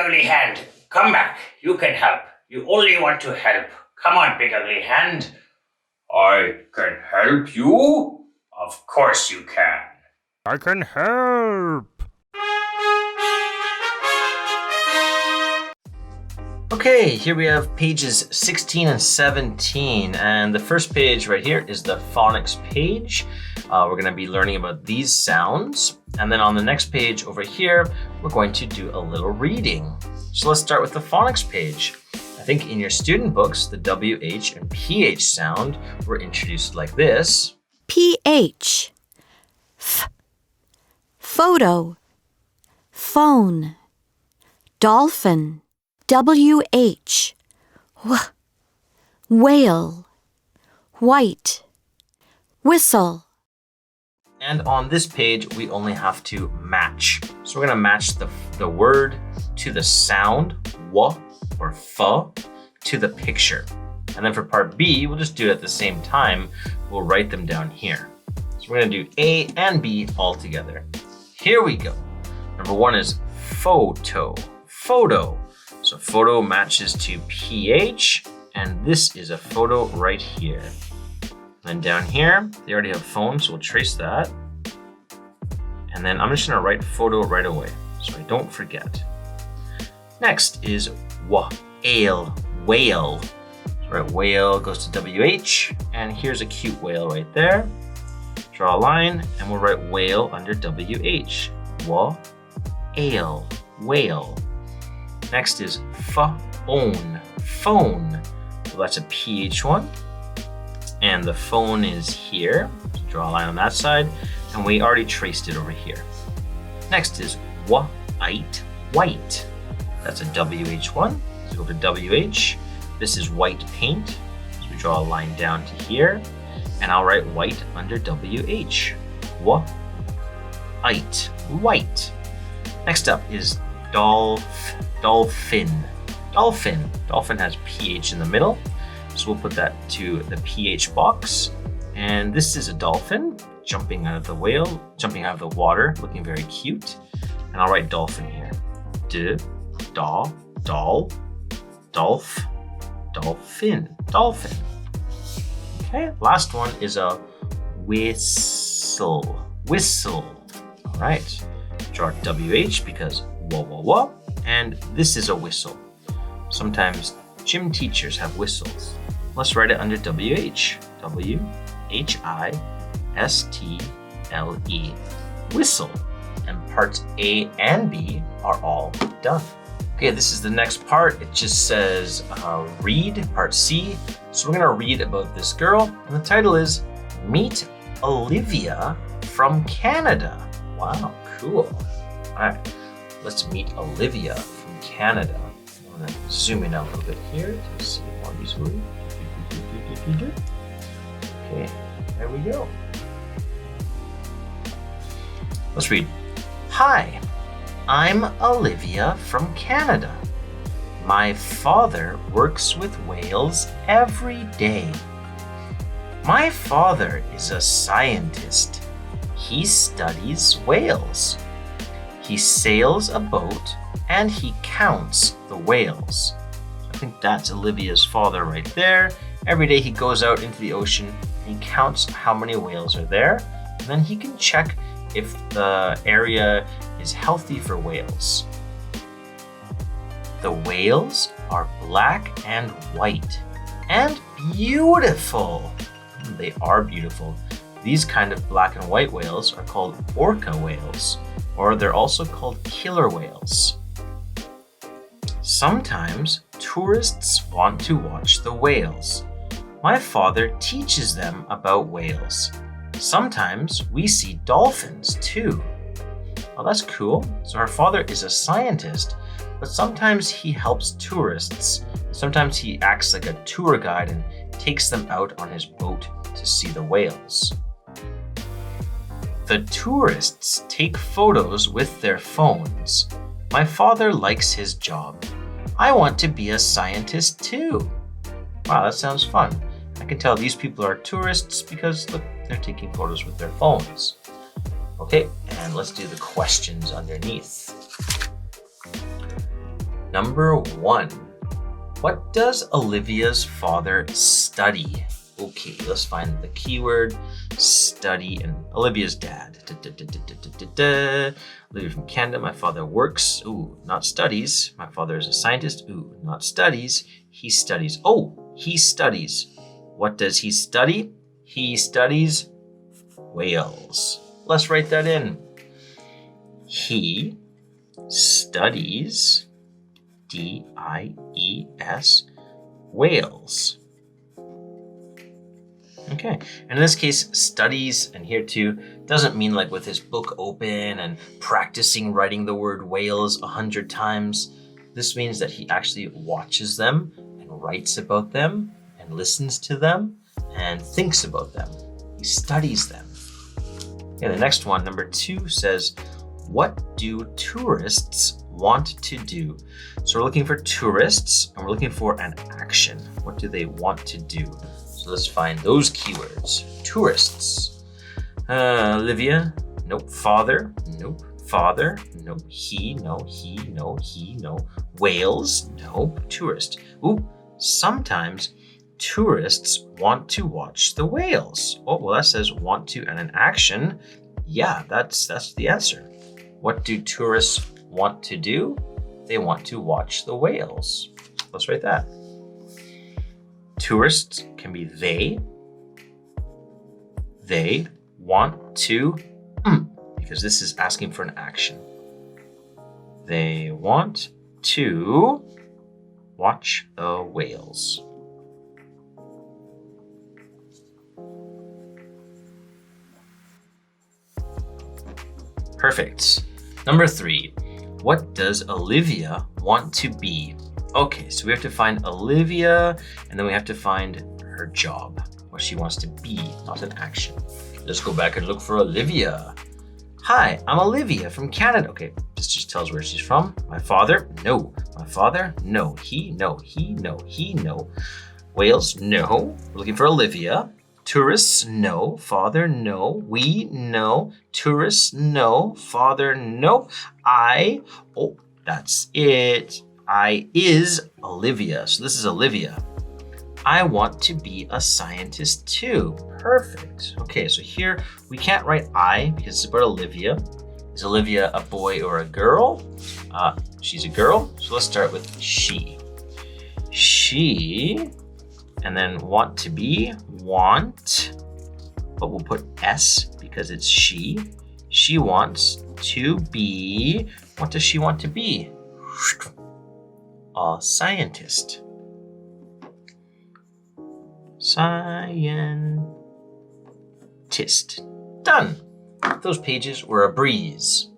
ugly hand, come back. You can help. You only want to help. Come on, big ugly hand. I can help you? Of course you can. I can help. Okay, here we have pages 16 and 17, and the first page right here is the phonics page. We're going to be learning about these sounds, and then on the next page over here, we're going to do a little reading. So let's start with the phonics page. I think in your student books, the WH and PH sound were introduced like this. PH. F. Photo. Phone. Dolphin. WH. Whale. White. Whistle. And on this page, we only have to match. So we're gonna match the word to the sound, w or f, to the picture. And then for part B, we'll just do it at the same time. We'll write them down here. So we're gonna do A and B all together. Here we go. Number one is photo, photo. So photo matches to PH, and this is a photo right here. And down here, they already have phone, so we'll trace that. And then I'm just gonna write photo right away, so I don't forget. Next is whale, whale. So right, whale goes to WH, and here's a cute whale right there. Draw a line, and we'll write whale under WH. Whale, whale. Next is phone, phone. So that's a PH one. And the phone is here. So draw a line on that side. And we already traced it over here. Next is white, white. That's a WH one. So go to WH. This is white paint. So we draw a line down to here. And I'll write white under WH. White, white. Next up is dolphin, dolphin. Dolphin has PH in the middle. So we'll put that to the PH box. And this is a dolphin jumping out of the jumping out of the water, looking very cute. And I'll write dolphin here. Dolphin, dolphin. Okay, last one is a whistle, whistle. All right, draw WH because wah. And this is a whistle. Sometimes gym teachers have whistles. Let's write it under WH. WHISTLE. Whistle. And parts A and B are all done. Okay, this is the next part. It just says read, part C. So we're gonna read about this girl, and the title is Meet Olivia from Canada. Wow, cool. All right, let's meet Olivia from Canada. I'm gonna zoom in a little bit here to see more easily. Okay, there we go. Let's read. Hi, I'm Olivia from Canada. My father works with whales every day. My father is a scientist. He studies whales. He sails a boat and he counts the whales. I think that's Olivia's father right there. Every day he goes out into the ocean and he counts how many whales are there. And then he can check if the area is healthy for whales. The whales are black and white and beautiful. They are beautiful. These kind of black and white whales are called orca whales, or they're also called killer whales. Sometimes tourists want to watch the whales. My father teaches them about whales. Sometimes we see dolphins too. Oh, that's cool. So her father is a scientist, but sometimes he helps tourists. Sometimes he acts like a tour guide and takes them out on his boat to see the whales. The tourists take photos with their phones. My father likes his job. I want to be a scientist too. Wow, that sounds fun. I can tell these people are tourists because look, they're taking photos with their phones. Okay, and let's do the questions underneath. Number 1. What does Olivia's father study? Okay, let's find the keyword study and Olivia's dad. Olivia from Canada, my father works. Ooh, not studies. My father is a scientist. Ooh, not studies. He studies. Oh, he studies. What does he study? He studies whales. Let's write that in. He studies, D-I-E-S, whales. Okay, and in this case, studies, and here too, doesn't mean like with his book open and practicing writing the word whales 100 times. This means that he actually watches them and writes about them and listens to them and thinks about them. He studies them. Okay, the next one, number 2, says, what do tourists want to do? So we're looking for tourists and we're looking for an action. What do they want to do? So let's find those keywords. Tourists. Olivia. Nope. Father. Nope. Father. Nope. He. No. He. No. He. No. Whales. Nope. Tourist. Ooh. Sometimes tourists want to watch the whales. Oh, well, that says want to and an action. Yeah, that's the answer. What do tourists want to do? They want to watch the whales. Let's write that. Tourists can be they. They want to, because this is asking for an action. They want to watch the whales. Perfect. Number 3, what does Olivia want to be? Okay, so we have to find Olivia, and then we have to find her job, what she wants to be, not an action. Let's go back and look for Olivia. Hi, I'm Olivia from Canada. Okay, this just tells where she's from. My father, no. My father, no. He, no. He, no. He, no. Wales, no. We're looking for Olivia. Tourists, no. Father, no. We, no. Tourists, no. Father, no. I, oh, that's it. I is Olivia. So this is Olivia. I want to be a scientist too. Perfect. Okay, so here we can't write I because it's about Olivia. Is Olivia a boy or a girl? She's a girl. So let's start with she. She, and then want to be, want, but we'll put S because it's she. She wants to be, what does she want to be? A scientist. Scientist. Done. Those pages were a breeze.